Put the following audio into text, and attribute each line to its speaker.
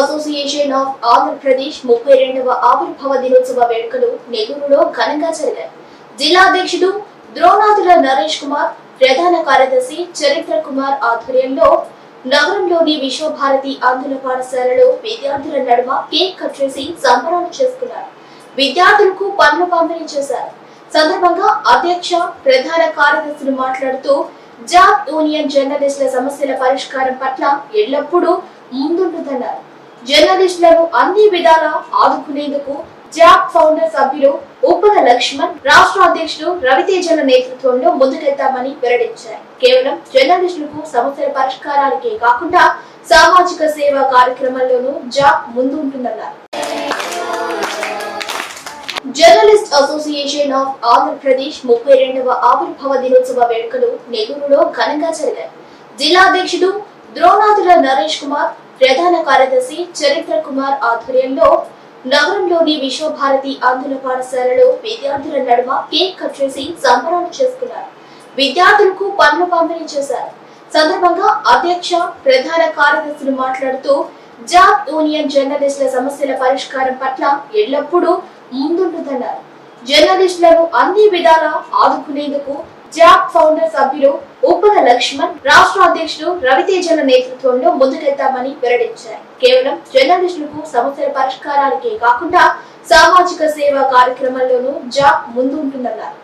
Speaker 1: Association of Andhra Pradesh 32వ ఆవిర్భావ దినోత్సవ వేడుకలు నెల్లూరులో ఘనంగా జరిగాయి. జిల్లా అధ్యక్షుడు ద్రోణాదుల నరేష్ కుమార్, ప్రధాన కార్యదర్శి చరిత్ర కుమార్ ఆధ్వర్యంలో నగరంలోని విశ్వభారతి ఆంధ్ర పాఠశాలలో విద్యార్థుల నడుమ కేక్ కట్ చేసి సంబరాలు చేసుకున్నారు. విద్యార్థులకు పండ్లు పంపిణీ చేశారు. సందర్భంగా అధ్యక్ష, ప్రధాన కార్యదర్శులు మాట్లాడుతూ జాబ్ యూనియన్ జర్నలిస్టుల సమస్యల పరిష్కారం పట్ల ఎల్లప్పుడూ ముందుంటుందన్నారు. జర్నలిస్టులను అన్ని విధాలా ఆదుకునేందుకు జాబ్ ఫౌండర్ సభ్యులు ఉప్పల లక్ష్మణ్, రాష్ట్ర అధ్యక్షుడు రవితేజల నేతృత్వంలో ముందుకెళ్తామని వెల్లడించారు. కేవలం జర్నలిస్టులకు సమస్యల పరిష్కారానికే కాకుండా సామాజిక సేవా కార్యక్రమాల్లోనూ జాబ్ ముందు ఉంటుందన్నారు. జర్నలిస్ట్ అసోసియేషన్ ఆఫ్ ఆంధ్రప్రదేశ్ 32వ ఆవిర్భావ దినోత్సవ వేడుకలు నెల్లూరులో ఘనంగా జరిగాయి. జిల్లా అధ్యక్షుడు ద్రోణాదుల నరేష్ కుమార్, ప్రధాన కార్యదర్శి చరిత్ర కుమార్ ఆధ్వర్యంలో నగరంలోని విశ్వభారతి ఆంధ్ర పాఠశాలలో విద్యార్థుల నడుమ కేక్ కట్ చేసి సంబరాలు చేసుకున్నారు. విద్యార్థులకు పండ్లు పంపిణీ చేశారు. సందర్భంగా అధ్యక్ష, ప్రధాన కార్యదర్శులు మాట్లాడుతూ జాబ్ యూనియన్ జర్నలిస్టుల సమస్యల పరిష్కారం పట్ల ఎల్లప్పుడూ ముందుంటుందన్నారు. జర్నలిస్టులను అన్ని విధాలా ఆదుకునేందుకు జాబ్ ఫౌండర్ సభ్యులు ఉప్పల లక్ష్మణ్, రాష్ట్ర అధ్యక్షుడు రవితేజల నేతృత్వంలో ముందుకెళ్తామని వెల్లడించారు. కేవలం జర్నలిస్టులకు సమస్యల పరిష్కారానికే కాకుండా సామాజిక సేవా కార్యక్రమాల్లోనూ జాబ్ ముందు ఉంటుందన్నారు.